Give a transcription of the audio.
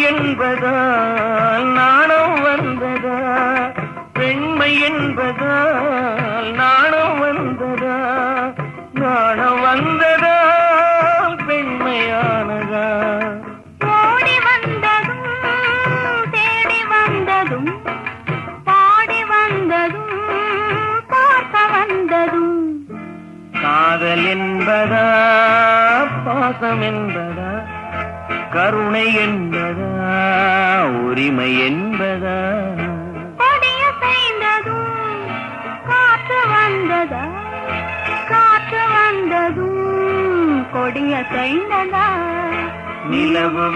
என்பதால் நாணம் வந்ததா? பெண்மை என்பதால் நாணம் வந்ததா? நாணம் வந்ததால் பெண்மையானதா? ஓடி வந்ததும் தேடி வந்ததும் பாடி வந்ததும் பார்க்க வந்ததும் காதல் என்பதா பாசம் என்பதா? கருணை என்பதா உரிமை என்பதா? கொடிய செய்ததும் காற்று வந்ததா? காற்று வந்ததும் கொடிய செய்ததா? நிலவு